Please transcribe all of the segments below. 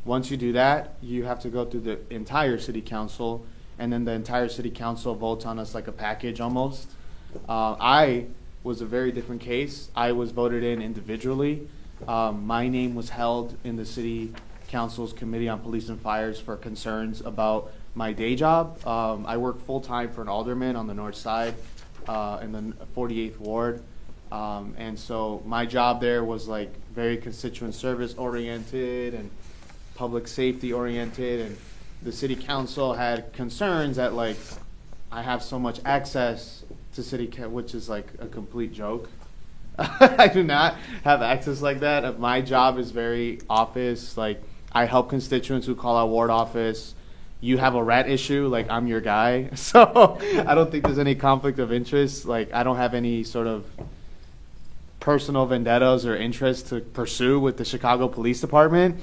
Once you do that, you have to go through the entire city council, and then the entire city council votes on us like a package almost. I was a very different case. I was voted in individually. My name was held in the city council's committee on police and fires for concerns about my day job. I work full-time for an alderman on the north side in the 48th ward. And so my job there was like very constituent service oriented and public safety oriented, and the city council had concerns that like I have so much access to which is like a complete joke. I do not have access like that. My job is very office, like I help constituents who call our ward office. You have a rat issue, like I'm your guy. So I don't think there's any conflict of interest. Like I don't have any sort of personal vendettas or interests to pursue with the Chicago Police Department,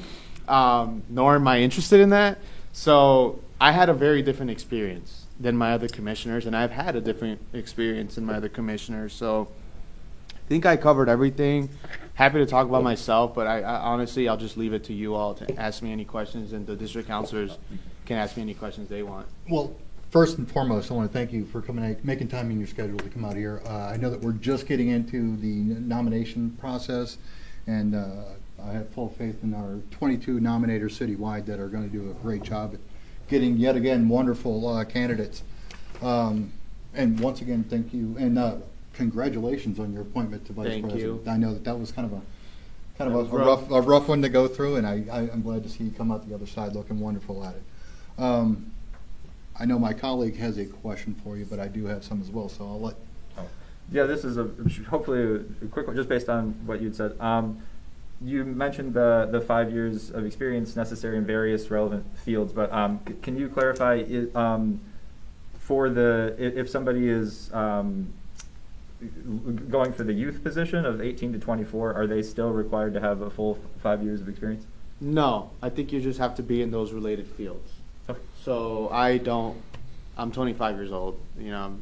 nor am I interested in that. So I had a very different experience than my other commissioners, and I've had a different experience than my other commissioners. So I think I covered everything. Happy to talk about myself, but I honestly, I'll just leave it to you all to ask me any questions, and the district counselors can ask me any questions they want. Well, first and foremost, I want to thank you for making time in your schedule to come out here. I know that we're just getting into the nomination process, and I have full faith in our 22 nominators citywide that are going to do a great job at getting, yet again, wonderful candidates. And once again, thank you, and congratulations on your appointment to vice Thank president. you. I know that was kind of a rough one to go through, and I'm glad to see you come out the other side looking wonderful at it. I know my colleague has a question for you, but I do have some as well, so I'll let. Yeah, this is hopefully a quick one, just based on what you'd said. You mentioned the 5 years of experience necessary in various relevant fields, but can you clarify if somebody is going for the youth position of 18 to 24, are they still required to have a full 5 years of experience? No, I think you just have to be in those related fields. Okay. So I'm 25 years old. You know,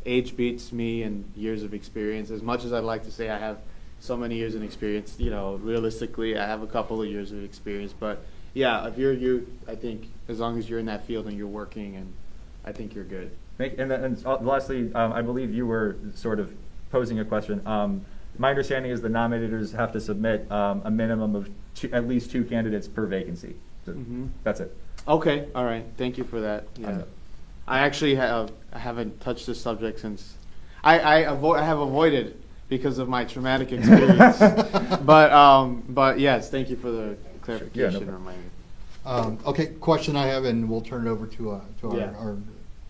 age beats me and years of experience. As much as I'd like to say I have so many years in experience, you know, realistically, I have a couple of years of experience. But yeah, if you're youth, I think as long as you're in that field and you're working, and I think you're good. And lastly, I believe you were sort of posing a question. My understanding is the nominators have to submit a minimum of at least 2 candidates per vacancy. So that's it. Okay, all right. Thank you for that. Yeah, I actually I haven't touched this subject since I have avoided because of my traumatic experience. but yes, thank you for the clarification. Yeah, no reminder. Okay, question I have, and we'll turn it over to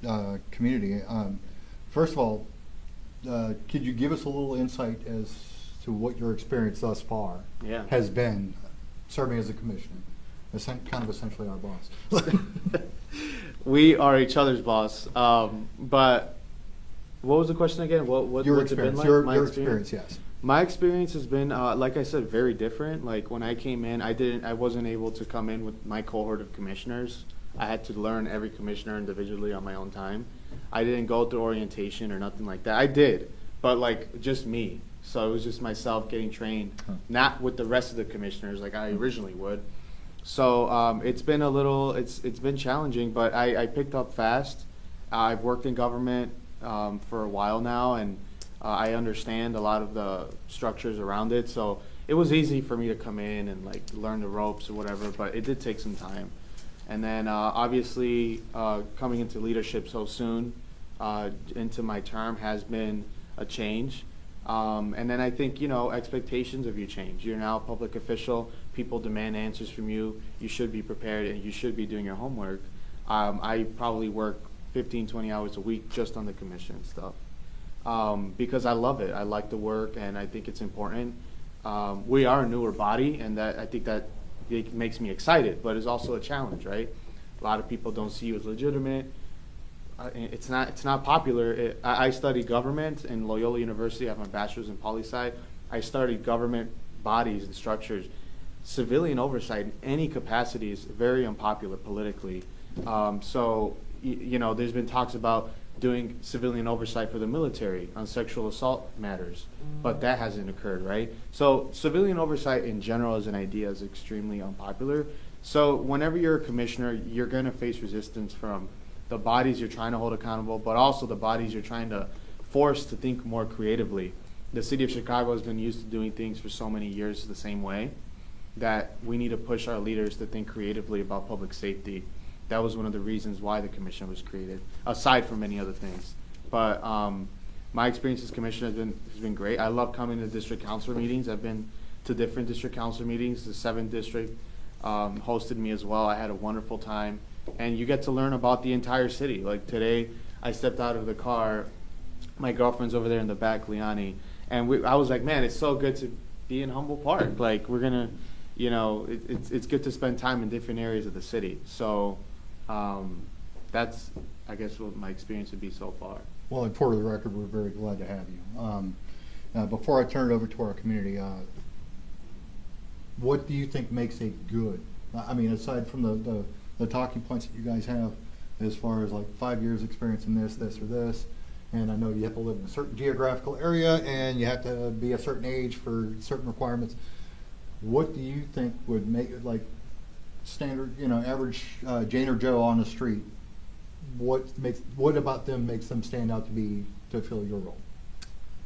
our community. First of all, could you give us a little insight as to what your experience thus far has been serving as a commissioner? Kind of essentially our boss. We are each other's boss. But what was the question again? What's Your it been experience, like? your experience, yes. My experience has been, like I said, very different. Like when I came in, I wasn't able to come in with my cohort of commissioners. I had to learn every commissioner individually on my own time. I didn't go through orientation or nothing like that. I did, but like just me. So it was just myself getting trained, not with the rest of the commissioners like I originally would. So it's been it's been challenging, but I picked up fast. I've worked in government for a while now, and I understand a lot of the structures around it. So it was easy for me to come in and like learn the ropes or whatever, but it did take some time. And then obviously coming into leadership so soon into my term has been a change. And then I think, you know, expectations of you change. You're now a public official. People demand answers from you. You should be prepared and you should be doing your homework. I probably work 15, 20 hours a week just on the commission stuff because I love it. I like the work and I think it's important. We are a newer body, and I think that it makes me excited, but it's also a challenge, right? A lot of people don't see you as legitimate. It's not popular. I studied government in Loyola University. I have my bachelor's in poli-sci. I studied government bodies and structures. Civilian oversight in any capacity is very unpopular politically. So, you know, there's been talks about doing civilian oversight for the military on sexual assault matters, but that hasn't occurred, right? So civilian oversight in general as an idea is extremely unpopular. So whenever you're a commissioner, you're going to face resistance from the bodies you're trying to hold accountable, but also the bodies you're trying to force to think more creatively. The city of Chicago has been used to doing things for so many years the same way that we need to push our leaders to think creatively about public safety. That was one of the reasons why the commission was created, aside from many other things. But my experience as commissioner has been great. I love coming to district council meetings. I've been to different district council meetings. The 7th district hosted me as well. I had a wonderful time. And you get to learn about the entire city. Like today, I stepped out of the car. My girlfriend's over there in the back, Liani. And I was like, man, it's so good to be in Humboldt Park. Like, we're going to, you know, it's good to spend time in different areas of the city. So that's, I guess, what my experience would be so far. Well, and for the record, we're very glad to have you. Before I turn it over to our community, what do you think makes a good, I mean, aside from the talking points that you guys have, as far as like 5 years experience in this, or this, and I know you have to live in a certain geographical area and you have to be a certain age for certain requirements. What do you think would make it like standard, you know, average Jane or Joe on the street? What about them makes them stand out to fill your role?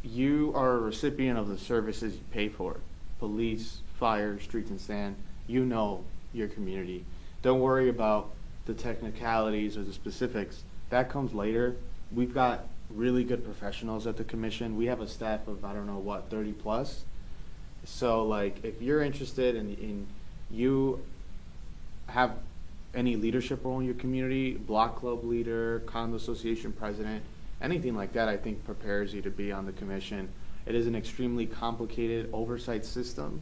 You are a recipient of the services you pay for. Police, fire, streets and sand. You know your community. Don't worry about the technicalities or the specifics. That comes later. We've got really good professionals at the commission. We have a staff of, 30 plus. So like, if you're interested in you have any leadership role in your community, block club leader, condo association president, anything like that, I think prepares you to be on the commission. It is an extremely complicated oversight system.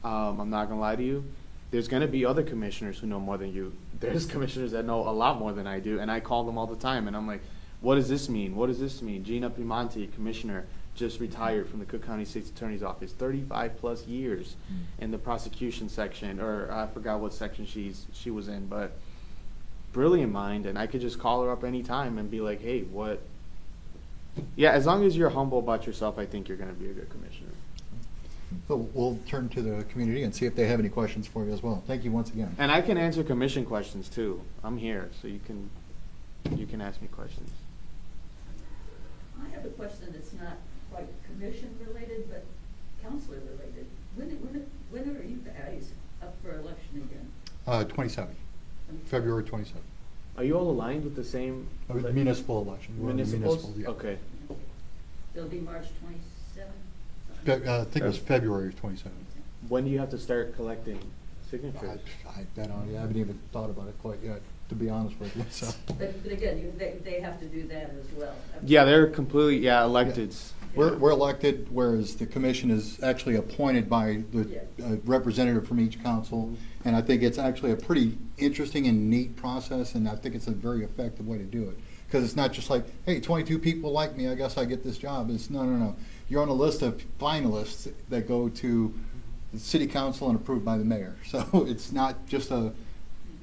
I'm not gonna lie to you. There's gonna be other commissioners who know more than you. There's commissioners that know a lot more than I do, and I call them all the time, and I'm like, what does this mean? What does this mean? Gina Primanti, commissioner, just retired from the Cook County State's Attorney's Office, 35 plus years in the prosecution section, or I forgot what section she was in, but brilliant mind, and I could just call her up anytime and be like, hey, what? Yeah, as long as you're humble about yourself, I think you're going to be a good commissioner. So we'll turn to the community and see if they have any questions for you as well. Thank you once again. And I can answer commission questions too. I'm here, so you can ask me questions. I have a question that's not quite commission related, but counselor related. When are you guys up for election again? 27, February 27th. Are you all aligned with the same? Municipal election. We're in the Municipals? municipal, yeah. Okay. It'll be March 27th? I think it was February 27th. When do you have to start collecting I signatures? haven't even thought about it quite yet, to be honest with you. So. But again, they have to do that as well. Yeah, they're completely, electeds. We're elected, whereas the commission is actually appointed by the representative from each council. And I think it's actually a pretty interesting and neat process, and I think it's a very effective way to do it. Because it's not just like, hey, 22 people like me, I guess I get this job. It's no. You're on a list of finalists that go to the city council and approved by the mayor. So it's not just a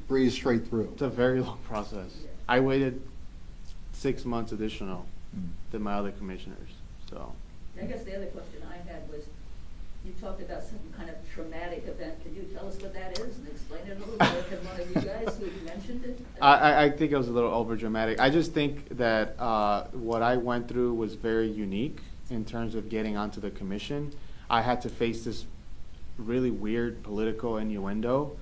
breeze straight through. It's a very long process. I waited 6 months additional than my other commissioners, so. I guess the other question I had was, you talked about some kind of traumatic event. Can you tell us what that is and explain it a little better than one of you guys who mentioned it? I think it was a little over dramatic. I just think that what I went through was very unique in terms of getting onto the commission. I had to face this really weird political innuendo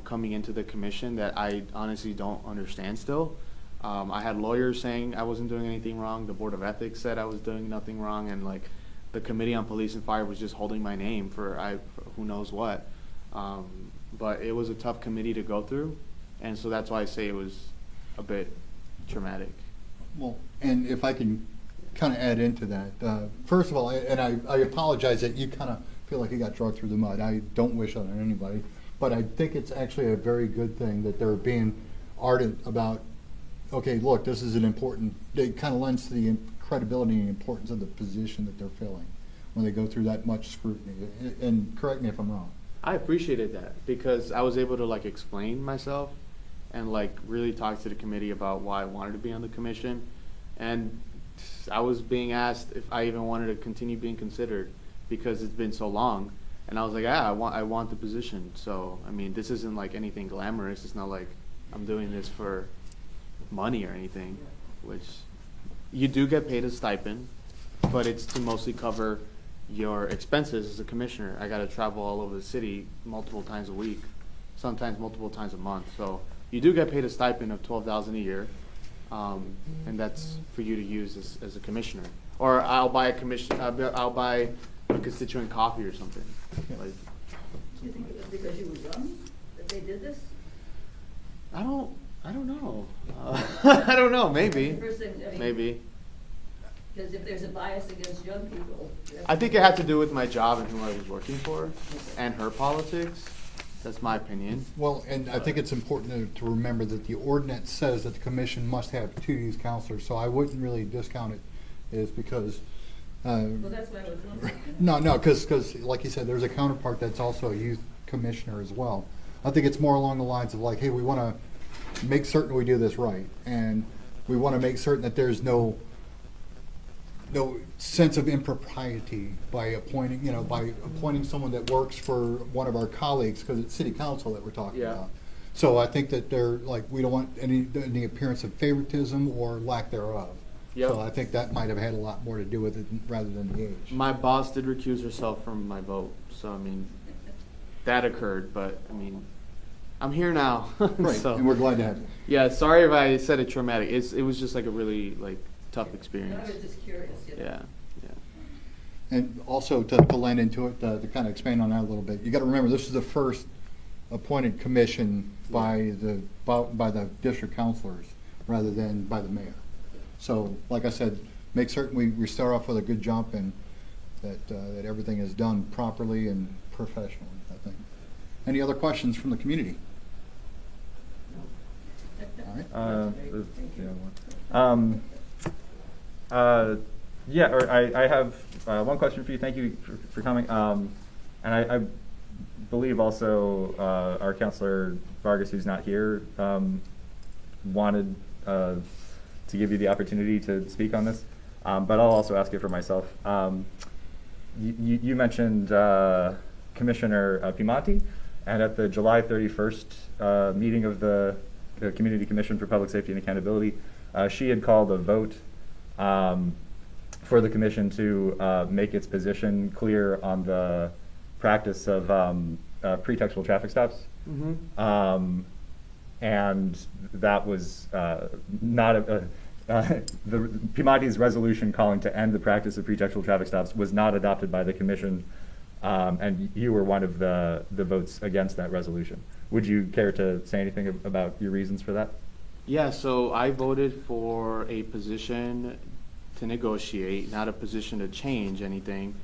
coming into the commission that I honestly don't understand still. I had lawyers saying I wasn't doing anything wrong. The Board of Ethics said I was doing nothing wrong, and like the Committee on Police and Fire was just holding my name for who knows what. But it was a tough committee to go through, and so that's why I say it was a bit traumatic. Well, and if I can kind of add into that, first of all, and I apologize that you kind of feel like you got dragged through the mud. I don't wish that on anybody, but I think it's actually a very good thing that they're being ardent about, okay, look, this is an important, it kind of lends to the credibility and importance of the position that they're filling when they go through that much scrutiny. And correct me if I'm wrong. I appreciated that because I was able to explain myself and really talk to the committee about why I wanted to be on the commission. And I was being asked if I even wanted to continue being considered because it's been so long. And I was like, yeah, I want the position. So, I mean, this isn't like anything glamorous. It's not like I'm doing this for money or anything, which you do get paid a stipend, but it's to mostly cover your expenses as a commissioner. I got to travel all over the city multiple times a week, sometimes multiple times a month. So you do get paid a stipend of $12,000 a year, and that's for you to use as a commissioner. Or I'll buy I'll buy a constituent coffee or something. Like, Do you think it was because you were young that they did this? I don't know. I don't know. Maybe. The first thing, I mean, Maybe. Because if there's a bias against young people. I think it had to do with my job and who I was working for, and her politics. That's my opinion. Well, and I think it's important to remember that the ordinance says that the commission must have 2 youth counselors, so I wouldn't really discount it, is because, Well, that's why I was wondering. no, because like you said, there's a counterpart that's also a youth commissioner as well. I think it's more along the lines of like, hey, we want to make certain we do this right, and we want to make certain that there's no sense of impropriety by appointing someone that works for one of our colleagues, because it's city council that we're talking Yeah. about. So I think that we don't want any appearance of favoritism or lack thereof. Yep. So I think that might have had a lot more to do with it rather than the age. My boss did recuse herself from my vote, so I mean, that occurred. But I mean, I'm here now. Right, So, and we're glad to have you. yeah, sorry if I said it traumatic. It was just like a really tough I experience. was just curious, you know. Yeah. And also to lend into it, to kind of expand on that a little bit, you got to remember, this is the first appointed commission by the district councilors rather than by the mayor. So, like I said, make certain we start off with a good jump and that everything is done properly and professionally, I think. Any other questions from the community? All right. Thank you. I have one question for you. Thank you for coming. And I believe also our Councilor Vargas, who's not here, wanted to give you the opportunity to speak on this. But I'll also ask it for myself. You mentioned Commissioner Piemonte, and at the July 31st meeting of the Community Commission for Public Safety and Accountability, she had called a vote for the commission to make its position clear on the practice of pretextual traffic stops. Mm-hmm. And that was not the Piemonte's resolution calling to end the practice of pretextual traffic stops was not adopted by the commission, and you were one of the votes against that resolution. Would you care to say anything about your reasons for that? Yeah, so I voted for a position to negotiate, not a position to change anything,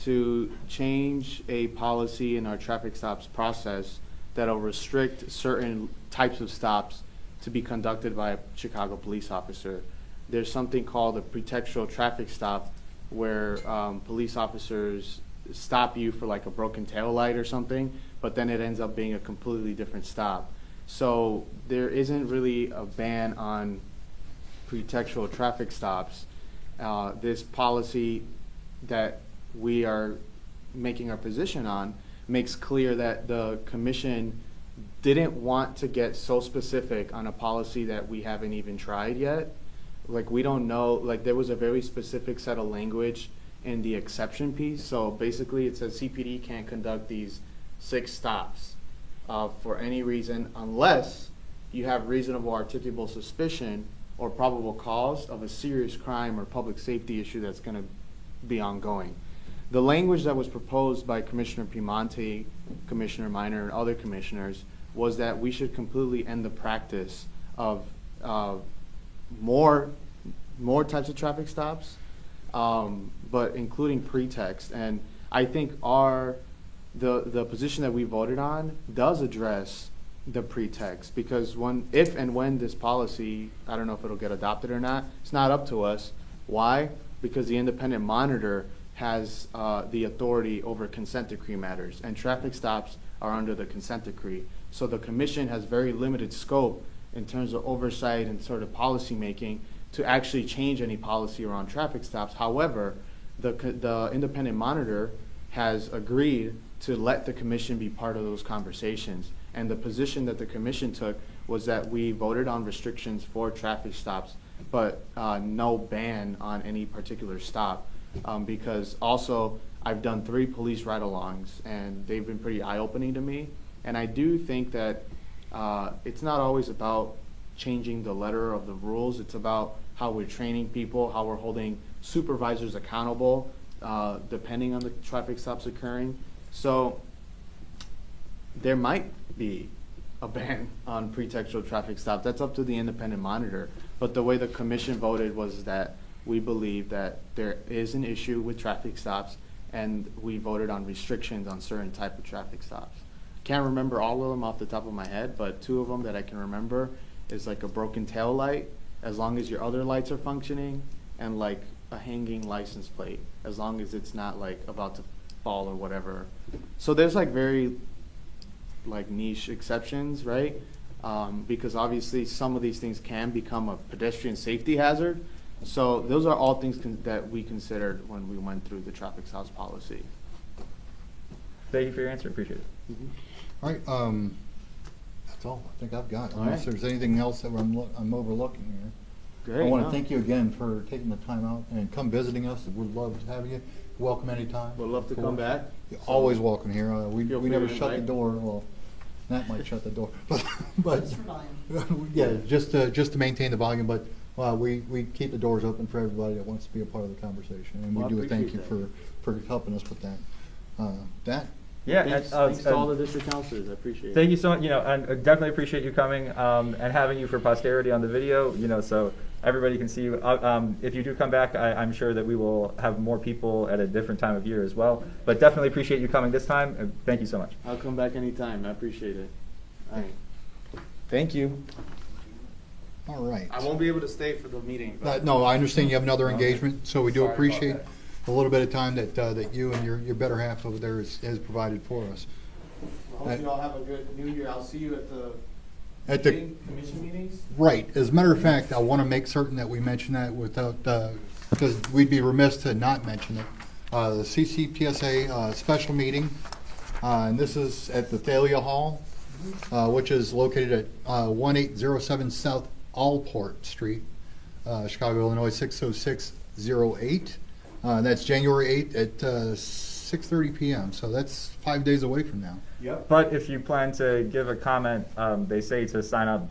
to change a policy in our traffic stops process that'll restrict certain types of stops to be conducted by a Chicago police officer. There's something called a pretextual traffic stop where police officers stop you for like a broken tail light or something, but then it ends up being a completely different stop. So there isn't really a ban on pretextual traffic stops. This policy that we are making our position on makes clear that the commission didn't want to get so specific on a policy that we haven't even tried yet. Like, we don't know, like, there was a very specific set of language in the exception piece. So basically it says CPD can't conduct these 6 stops for any reason unless you have reasonable articulable suspicion or probable cause of a serious crime or public safety issue that's going to be ongoing. The language that was proposed by Commissioner Piemonte, Commissioner Minor, and other commissioners was that we should completely end the practice of more types of traffic stops, but including pretext. And I think the position that we voted on does address the pretext, because if and when this policy, I don't know if it'll get adopted or not, it's not up to us. Why? Because the independent monitor has the authority over consent decree matters, and traffic stops are under the consent decree. So the commission has very limited scope in terms of oversight and sort of policy making to actually change any policy around traffic stops. However, the independent monitor has agreed to let the commission be part of those conversations. And the position that the commission took was that we voted on restrictions for traffic stops, but no ban on any particular stop. Because also, I've done 3 police ride-alongs, and they've been pretty eye-opening to me. And I do think that it's not always about changing the letter of the rules. It's about how we're training people, how we're holding supervisors accountable, depending on the traffic stops occurring. So there might be a ban on pretextual traffic stops. That's up to the independent monitor. But the way the commission voted was that we believe that there is an issue with traffic stops, and we voted on restrictions on certain type of traffic stops. Can't remember all of them off the top of my head, but 2 of them that I can remember is like a broken tail light, as long as your other lights are functioning, and like a hanging license plate, as long as it's not like about to fall or whatever. So there's like very like niche exceptions, right? Because obviously some of these things can become a pedestrian safety hazard. So those are all things that we considered when we went through the traffic stops policy. Thank you for your answer, appreciate it. All right, that's all I think I've got, All unless right. there's anything else that I'm overlooking here. Great. I want to no. thank you again for taking the time out and come visiting us. We'd love to have you. Welcome anytime. Would love to come back. You're always welcome here. We Feel we free never to shut the invite. door. Well, Matt might shut the door, but Just relying. yeah, just to maintain the volume. But we keep the doors open for everybody that wants to be a part of the conversation, and we Well, I do thank you appreciate for helping us with that. That Yeah, Thanks, and, thanks to all the district councilors. I appreciate it. thank you so much. You know, and I definitely appreciate you coming and having you for posterity on the video. You know, so everybody can see you. If you do come back, I'm sure that we will have more people at a different time of year as well. But definitely appreciate you coming this time. And thank you so much. I'll come back anytime. I appreciate it. All right. Thank you. all right. I won't be able to stay for the meeting. But No, I understand you have another Okay. engagement, so we do Sorry about appreciate that. a little bit of time that you and your better half over there has provided for us. I hope you all have a good New Year. I'll see you at the At the- commission meetings. Right. As a matter of fact, I want to make certain that we mention that without, because we'd be remiss to not mention it. The CCPSA special meeting, and this is at the Thalia Hall, which is located at 1807 South Allport Street, Chicago, Illinois 60608. That's January 8th at 6:30 p.m. So that's 5 days away from now. Yep. But if you plan to give a comment, they say to sign up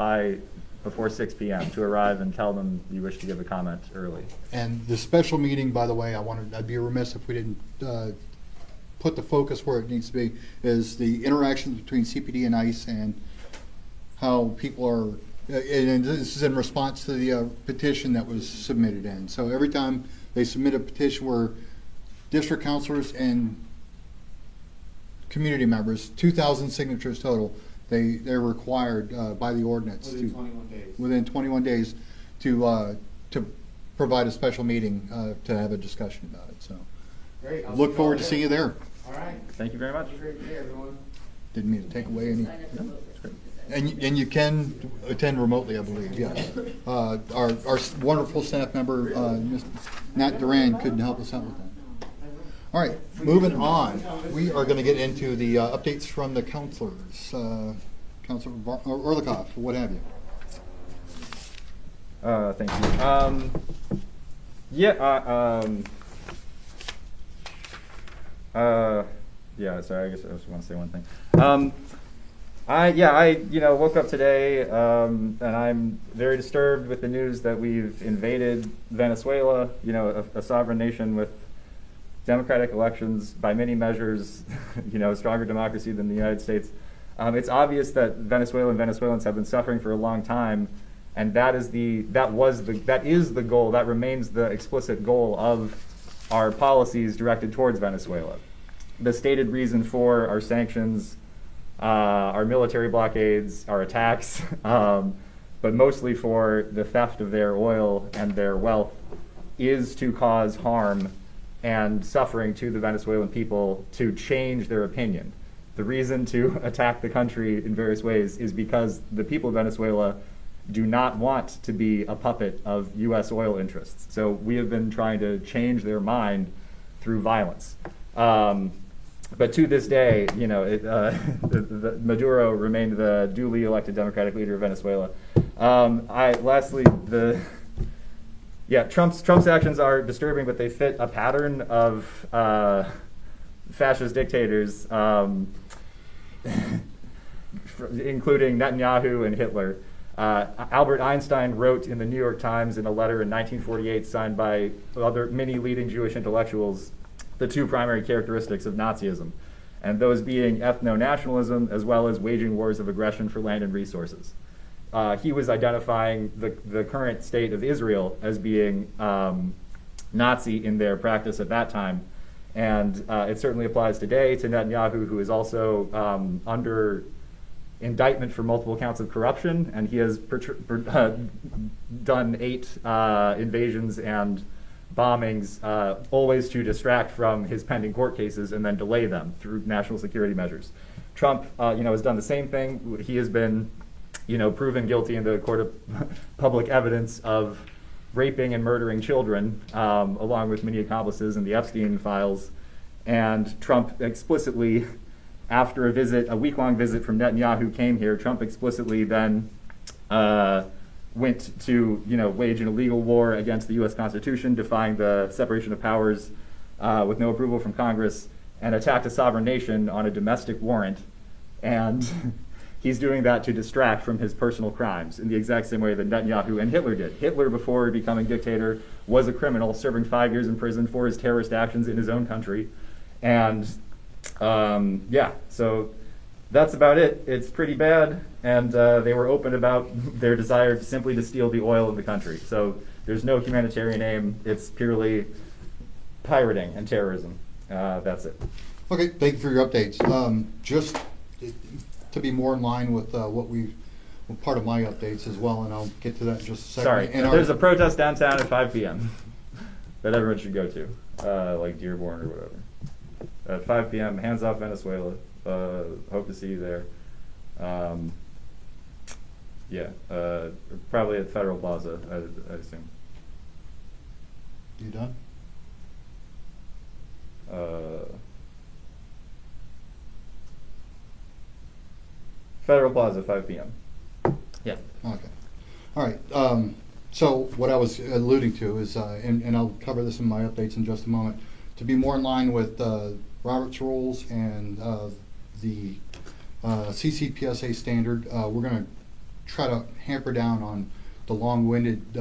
before 6 p.m. to arrive and tell them you wish to give a comment early. And the special meeting, by the way, I'd be remiss if we didn't put the focus where it needs to be, is the interactions between CPD and ICE and how people are, and this is in response to the petition that was submitted in. So every time they submit a petition where district councilors and community members, 2,000 signatures total, they're required by the ordinance Within 21 days. within 21 days to provide a special meeting to have a discussion about it. So Great. I'll look see forward to all seeing you there. All right. Thank you very much. Have a great day, everyone. Didn't mean to take away any. Sign up to vote. And you can attend remotely, I believe, yes. Our wonderful staff member, Ms. Nat Duran, couldn't help us out with that. All right, moving on. We are going to get into the updates from the counselors. Counselor Orlikoff, what have you? Thank you. Yeah, sorry, I guess I just want to say one thing. I woke up today, and I'm very disturbed with the news that we've invaded Venezuela, a sovereign nation with democratic elections, by many measures, stronger democracy than the United States. It's obvious that Venezuela and Venezuelans have been suffering for a long time, and that is the goal, that remains the explicit goal of our policies directed towards Venezuela. The stated reason for our sanctions, our military blockades, our attacks, but mostly for the theft of their oil and their wealth, is to cause harm and suffering to the Venezuelan people to change their opinion. The reason to attack the country in various ways is because the people of Venezuela do not want to be a puppet of U.S. oil interests. So we have been trying to change their mind through violence. But to this day, you know, Maduro remained the duly elected democratic leader of Venezuela. Trump's actions are disturbing, but they fit a pattern of fascist dictators, including Netanyahu and Hitler. Albert Einstein wrote in the New York Times in a letter in 1948 signed by many leading Jewish intellectuals the two primary characteristics of Nazism, and those being ethno-nationalism as well as waging wars of aggression for land and resources. He was identifying the current state of Israel as being Nazi in their practice at that time, and it certainly applies today to Netanyahu, who is also under indictment for multiple counts of corruption, and he has done 8 invasions and bombings, always to distract from his pending court cases and then delay them through national security measures. Trump, has done the same thing. He has been, proven guilty in the court of public evidence of raping and murdering children, along with many accomplices in the Epstein files. And Trump explicitly, after a week-long visit from Netanyahu came here, Trump explicitly then went to, wage an illegal war against the U.S. Constitution, defying the separation of powers with no approval from Congress, and attacked a sovereign nation on a domestic warrant. And he's doing that to distract from his personal crimes in the exact same way that Netanyahu and Hitler did. Hitler, before becoming dictator, was a criminal, serving 5 years in prison for his terrorist actions in his own country. And so that's about it. It's pretty bad, and they were open about their desire simply to steal the oil of the country. So there's no humanitarian aim. It's purely pirating and terrorism. That's it. Okay, thank you for your updates. Just to be more in line with part of my updates as well, and I'll get to that in just a second. Sorry, And there's a protest downtown at 5 p.m. that everyone should go to, like Dearborn or whatever. At 5 p.m., Hands Off Venezuela. Hope to see you there. Probably at Federal Plaza, I assume. You done? Federal Plaza, 5 p.m. Yeah. Okay. All right. So what I was alluding to is, and I'll cover this in my updates in just a moment, to be more in line with Robert's rules and the CCPSA standard, we're going to try to hamper down on the long-winded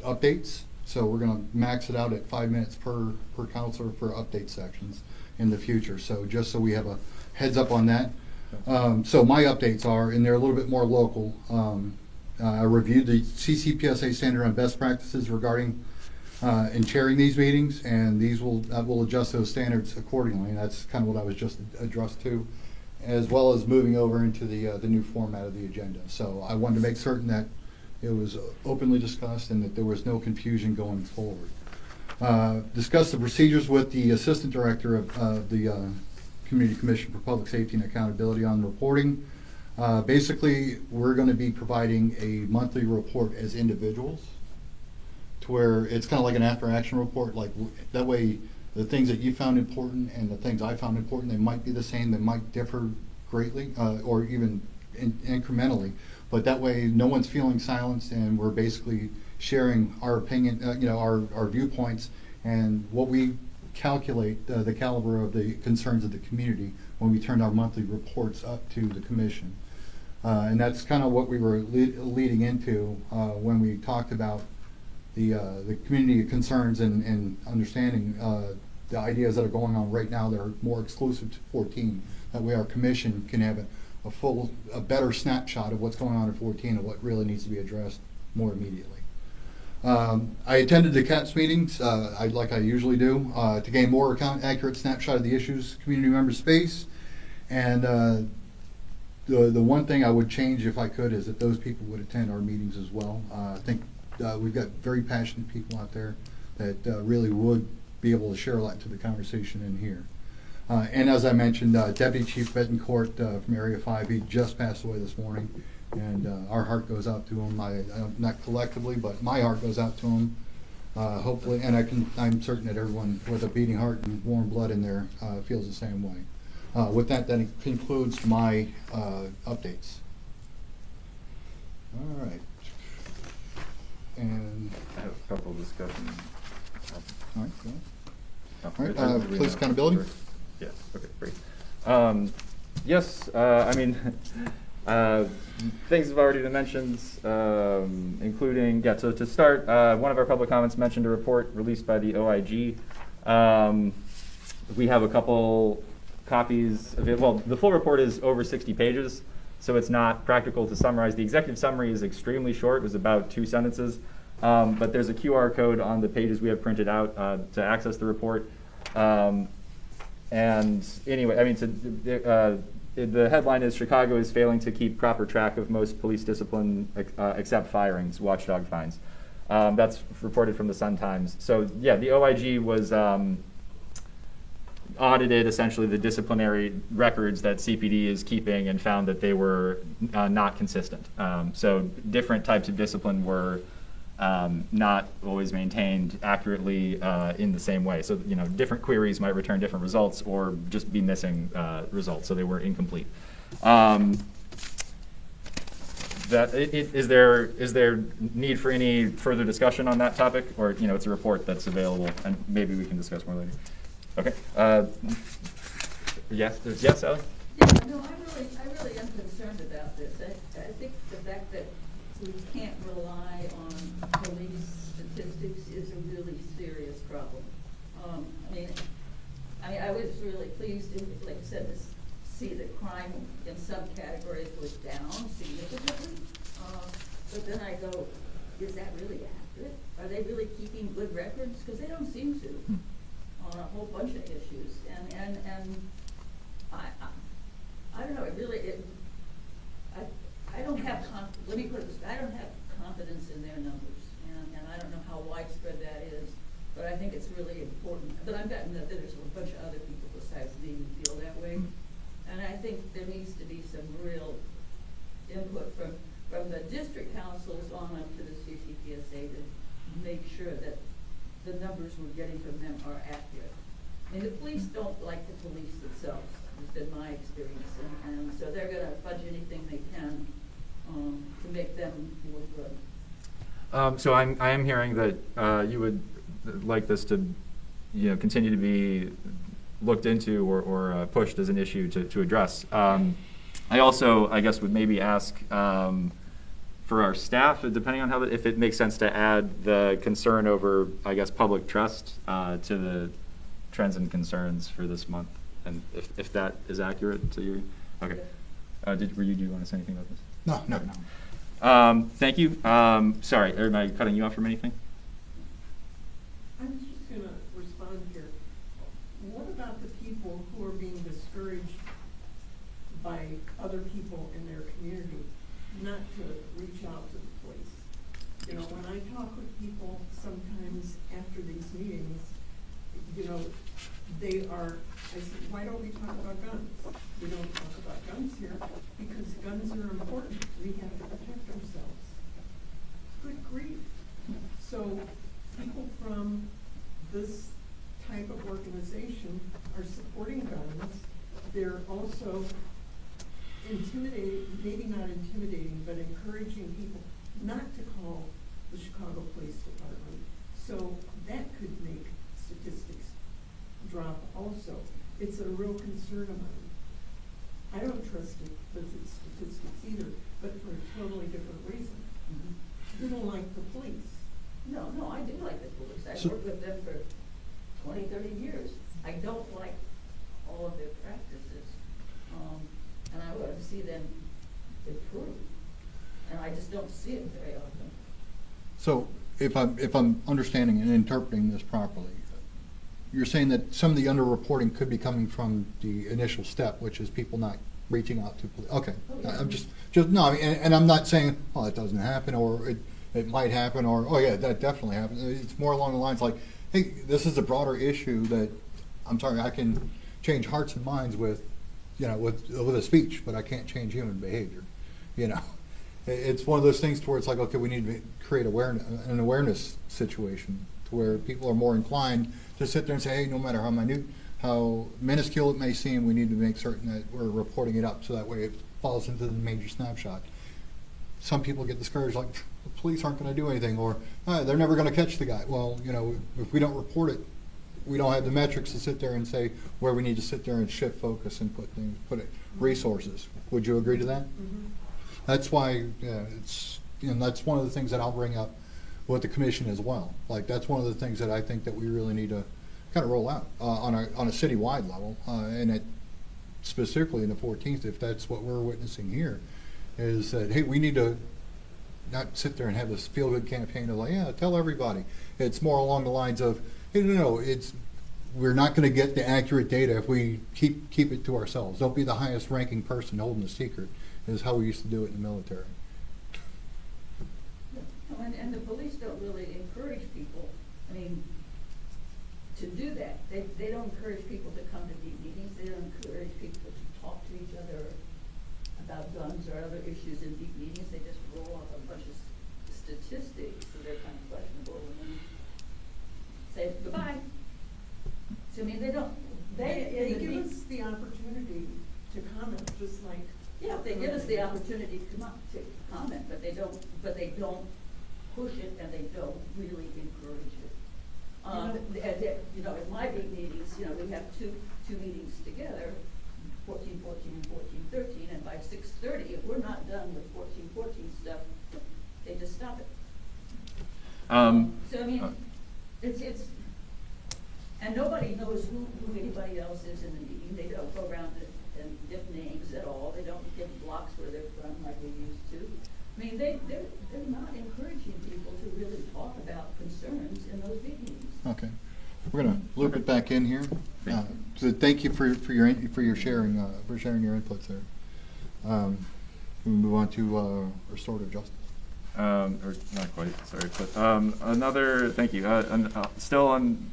updates. So we're going to max it out at 5 minutes per counselor for update sections in the future. So just so we have a heads up on that. So my updates are, and they're a little bit more local. I reviewed the CCPSA standard on best practices regarding and chairing these meetings, and these will adjust those standards accordingly. And that's kind of what I was just addressed to, as well as moving over into the new format of the agenda. So I wanted to make certain that it was openly discussed and that there was no confusion going forward. Discuss the procedures with the Assistant Director of the Community Commission for Public Safety and Accountability on reporting. Basically, we're going to be providing a monthly report as individuals, to where it's kind of like an after-action report. Like that way, the things that you found important and the things I found important, they might be the same, they might differ greatly, or even incrementally. But that way, no one's feeling silenced, and we're basically sharing our opinion, our viewpoints, and what we calculate the caliber of the concerns of the community when we turn our monthly reports up to the commission. And that's kind of what we were leading into when we talked about the community concerns and understanding the ideas that are going on right now that are more exclusive to 14. That way our commission can have a better snapshot of what's going on in 14 and what really needs to be addressed more immediately. I attended the CAPS meetings, like I usually do, to gain more accurate snapshot of the issues community members face. And the one thing I would change if I could is that those people would attend our meetings as well. I think we've got very passionate people out there that really would be able to share a lot to the conversation in here. And as I mentioned, Deputy Chief Betancourt from Area 5, he just passed away this morning. And our heart goes out to them, not collectively, but my heart goes out to them. Hopefully, and I'm certain that everyone with a beating heart and warm blood in there feels the same way. With that, that concludes my updates. All right. And, I have a couple of discussions. all right, go ahead. Oh, All right, do we police know- accountability? Yes, okay, great. Yes, I mean, things have already been mentioned, including, yeah, so to start, one of our public comments mentioned a report released by the OIG. We have a couple copies of it. Well, the full report is over 60 pages, so it's not practical to summarize. The executive summary is extremely short, it was about 2 sentences. But there's a QR code on the pages we have printed out to access the report. And anyway, I mean, the headline is Chicago is failing to keep proper track of most police discipline except firings, watchdog fines. That's reported from the Sun-Times. So yeah, the OIG was audited essentially the disciplinary records that CPD is keeping and found that they were not consistent. So different types of discipline were not always maintained accurately in the same way. So, you know, different queries might return different results or just be missing results, so they were incomplete. Is there need for any further discussion on that topic? Or, you know, it's a report that's available, and maybe we can discuss more later. Okay. Yes, Sally? Yeah, no, I really am concerned about this. I think the fact that we can't rely on police statistics is a really serious problem. I was really pleased, like I said, to see that crime in some categories was down significantly. But then I go, is that really accurate? Are they really keeping good records? Because they don't seem to on a whole bunch of issues. And I don't know, I don't have let me put it this way, I don't have confidence in their numbers, and I don't know how widespread that is, but I think it's really important. But I'm betting that there's a bunch of other people besides me who feel that way, and I think there needs to be some real input from the district councils on up to the CCPSA to make sure that the numbers we're getting from them are accurate. I mean, the police don't like the police themselves, has been my experience, and so they're gonna fudge anything they can to make them look good. So I am hearing that you would like this to, you know, continue to be looked into or pushed as an issue to address. I also, I guess, would maybe ask for our staff, depending on if it makes sense to add the concern over, I guess, public trust to the trends and concerns for this month, and if that is accurate to you. Okay. Do you want to say anything about this? No. Thank you. Sorry, am I cutting you off from anything? I was just going to respond here. What about the people who are being discouraged by other people in their community not to reach out to the police? You know, when I talk with people sometimes after these meetings, you know, I said, why don't we talk about guns? We don't talk about guns here because guns are important. We have to protect ourselves. Good grief. So people from this type of organization are supporting guns. They're also intimidating, maybe not intimidating, but encouraging people not to call the Chicago Police Department. So that could make statistics drop also. It's a real concern of mine. I don't trust the statistics either, but for a totally different reason. You don't like the police. No, I do like the police. I've So- worked with them for 20, 30 years. I don't like all of their practices. And I want to see them improve. And I just don't see it very often. So if I'm understanding and interpreting this properly, you're saying that some of the underreporting could be coming from the initial step, which is people not reaching out to police. Okay, Oh, yeah. I'm just no, I mean, and I'm not saying, oh, it doesn't happen, or it might happen, or oh yeah, that definitely happens. It's more along the lines like, hey, this is a broader issue that I'm sorry, I can change hearts and minds with, you know, with a speech, but I can't change human behavior, you know. It's one of those things to where it's like, okay, we need to create an awareness situation to where people are more inclined to sit there and say, hey, no matter how minute, how minuscule it may seem, we need to make certain that we're reporting it up so that way it falls into the major snapshot. Some people get discouraged, like, the police aren't going to do anything, or they're never going to catch the guy. Well, you know, if we don't report it, we don't have the metrics to sit there and say where we need to sit there and shift focus and resources. Would you agree to that? Mhm. That's why, it's, you know, that's one of the things that I'll bring up with the commission as well. Like, that's one of the things that I think that we really need to kind of roll out on a citywide level, and it specifically in the 14th, if that's what we're witnessing here, is that, hey, we need to not sit there and have this feel-good campaign of like, yeah, tell everybody. It's more along the lines of, hey, no, we're not going to get the accurate data if we keep it to ourselves. Don't be the highest ranking person holding the secret, is how we used to do it in the military. And the police don't really encourage people, I mean, to do that. They don't encourage people to come to deep meetings. They don't encourage people to talk to each other about guns or other issues in deep meetings. They just roll off a bunch of statistics, so they're kind of questionable, and then say goodbye. So, I mean, they don't, They give us the opportunity to comment, just like. yeah, they give us the opportunity to come up, to comment, but they don't push it, and they don't really encourage it. You know, at my big meetings, you know, we have two meetings together, 14, 14, and 14, 13, and by 6:30, if we're not done with 14, 14 stuff, they just stop it. So, I mean, it's, and nobody knows who anybody else is in the meeting. They don't go around and give names at all. They don't give blocks where they're from like they used to. I mean, they're not encouraging people to really talk about concerns in those big meetings. Okay, we're going to loop it back in here. So thank you for your sharing for sharing your inputs there. We move on to restorative justice. Or not quite, sorry, but another, thank you. Still on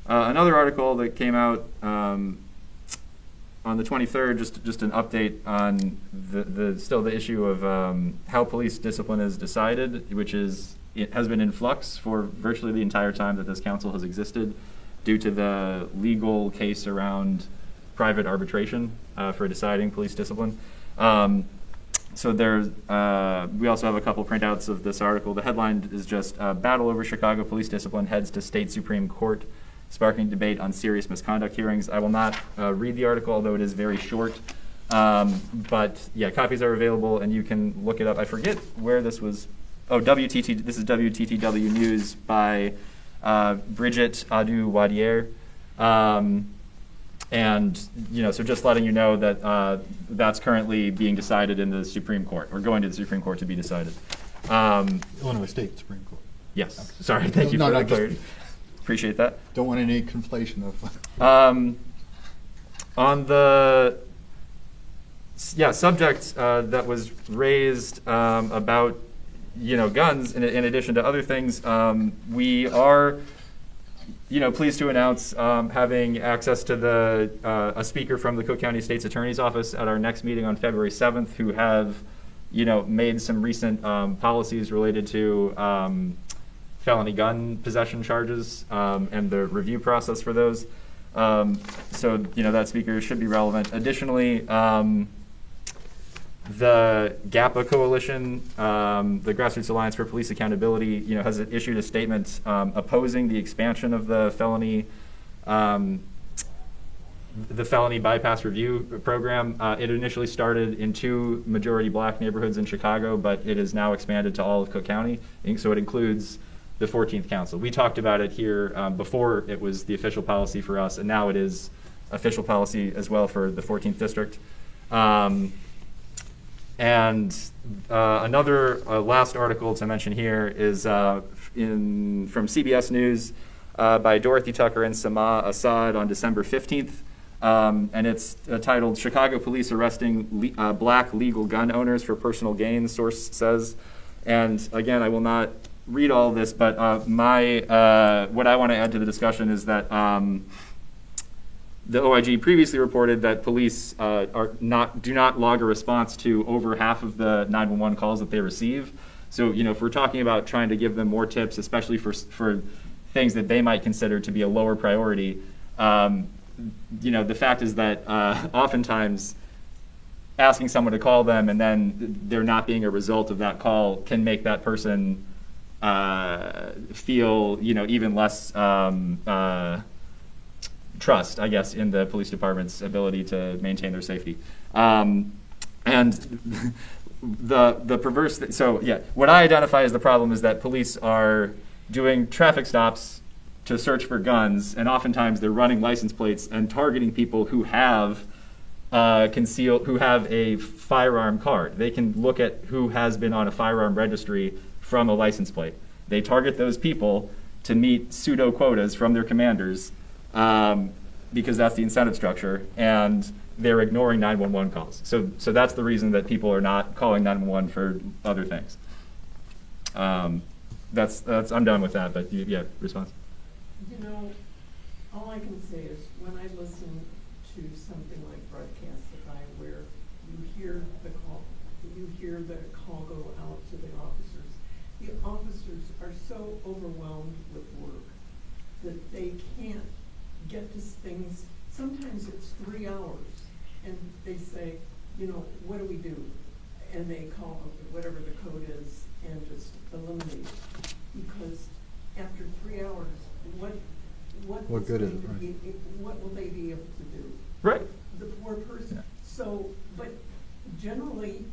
another article that came out on the 23rd, just an update on the issue of how police discipline is decided, which is, it has been in flux for virtually the entire time that this council has existed due to the legal case around private arbitration for deciding police discipline. So there's, we also have a couple printouts of this article. The headline is just, battle over Chicago police discipline heads to state Supreme Court, sparking debate on serious misconduct hearings. I will not read the article, although it is very short. But yeah, copies are available and you can look it up. I forget where this was. Oh, WTT, this is WTTW News by Bridget Adu-Wadier. And, you know, so just letting you know that that's currently being decided in the Supreme Court, or going to the Supreme Court to be decided. Illinois State Supreme Court. Yes, sorry, thank you for that clarity. Appreciate that. Don't want any conflation of. On the subject that was raised about, you know, guns, in addition to other things, we are, you know, pleased to announce having access to a speaker from the Cook County State's Attorney's Office at our next meeting on February 7th, who have, you know, made some recent policies related to felony gun possession charges and the review process for those. So, you know, that speaker should be relevant. Additionally, the GAPA Coalition, the Grassroots Alliance for Police Accountability, you know, has issued a statement opposing the expansion of the felony bypass review program. It initially started in 2 majority black neighborhoods in Chicago, but it is now expanded to all of Cook County, so it includes the 14th Council. We talked about it here before it was the official policy for us, and now it is official policy as well for the 14th District. And another last article to mention here is from CBS News by Dorothy Tucker and Sama Assad on December 15th. And it's titled, "Chicago Police Arresting Black Legal Gun Owners for Personal Gain," source says. And again, I will not read all of this, but what I want to add to the discussion is that the OIG previously reported that police do not log a response to over half of the 911 calls that they receive. So, if we're talking about trying to give them more tips, especially for things that they might consider to be a lower priority, the fact is that oftentimes asking someone to call them and then there not being a result of that call can make that person feel, even less trust, I guess, in the police department's ability to maintain their safety. And the perverse what I identify as the problem is that police are doing traffic stops to search for guns, and oftentimes they're running license plates and targeting people who have who have a firearm card. They can look at who has been on a firearm registry from a license plate. They target those people to meet pseudo quotas from their commanders, because that's the incentive structure, and they're ignoring 911 calls. So that's the reason that people are not calling 911 for other things. I'm done with that, but yeah, response. All I can say is when I listen to something like Broadcastify, where you hear the call go out to the officers are so overwhelmed with work that they can't get to things. Sometimes it's 3 hours, and they say, what do we do? And they call whatever the code is and just eliminate it. Because after 3 hours, what good is it, what will they be able to do? Right. The poor person. Yeah. So, but generally,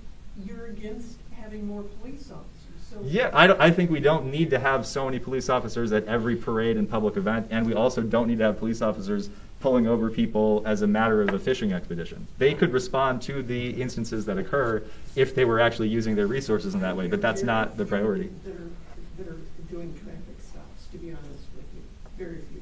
you're against having more police officers. So Yeah, I think we don't need to have so many police officers at every parade and public event, and we also don't need to have police officers pulling over people as a matter of a fishing expedition. They could respond to the instances that occur if they were actually using their resources in that way, but that's not the priority. That are doing traffic stops, to be honest with you. Very few.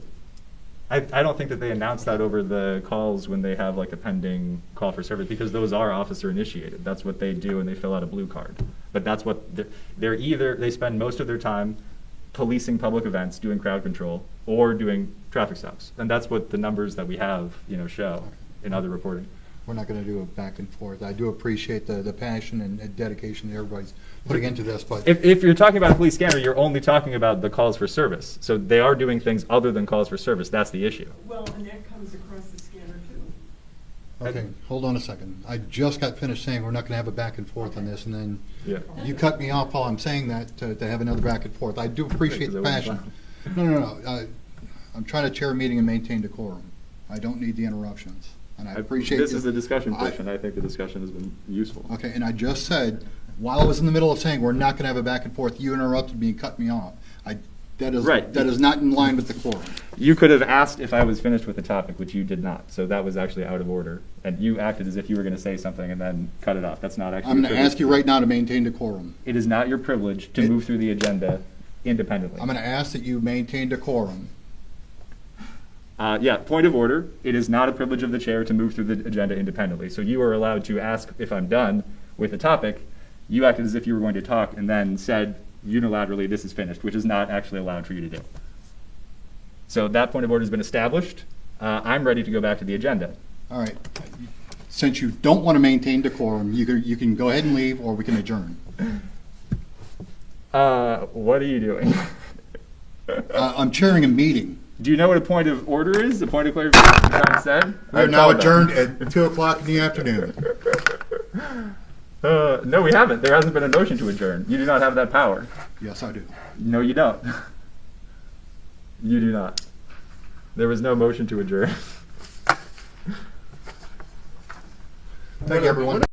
I don't think that they announce that over the calls when they have like a pending call for service, because those are officer initiated. That's what they do, and they fill out a blue card. But that's what they spend most of their time policing public events, doing crowd control, or doing traffic stops. And that's what the numbers that we have, show in other reporting. We're not going to do a back and forth. I do appreciate the passion and dedication that everybody's putting into this, but If you're talking about a police scanner, you're only talking about the calls for service. So they are doing things other than calls for service. That's the issue. Well, and that comes across the scanner too. okay, hold on a second. I just got finished saying we're not going to have a back and forth on this, and then Yeah. you cut me off while I'm saying that to have another back and forth. I do appreciate the Because I passion. wasn't No. I'm trying to chair a meeting and maintain decorum. I don't need the interruptions, and I appreciate This the- is the discussion I- portion. I think the discussion has been useful. Okay, and I just said, while I was in the middle of saying we're not going to have a back and forth, you interrupted me and cut me off. That Right. is not in line with the quorum. You could have asked if I was finished with the topic, which you did not. So that was actually out of order. And you acted as if you were going to say something and then cut it off. That's not actually I'm your going to privilege. ask you right now to maintain decorum. It is not your privilege to It- move through the agenda independently. I'm going to ask that you maintain decorum. Yeah, point of order. It is not a privilege of the chair to move through the agenda independently. So you are allowed to ask if I'm done with the topic. You acted as if you were going to talk and then said unilaterally, this is finished, which is not actually allowed for you to do. So that point of order has been established. I'm ready to go back to the agenda. All right. Since you don't want to maintain decorum, you can go ahead and leave, or we can adjourn. What are you doing? I'm chairing a meeting. Do you know what a point of order is? A point of clarification, John said? We're now adjourned at 2:00 in the afternoon. No, we haven't. There hasn't been a motion to adjourn. You do not have that power. Yes, I do. No, you don't. You do not. There was no motion to adjourn. Thank you, everyone.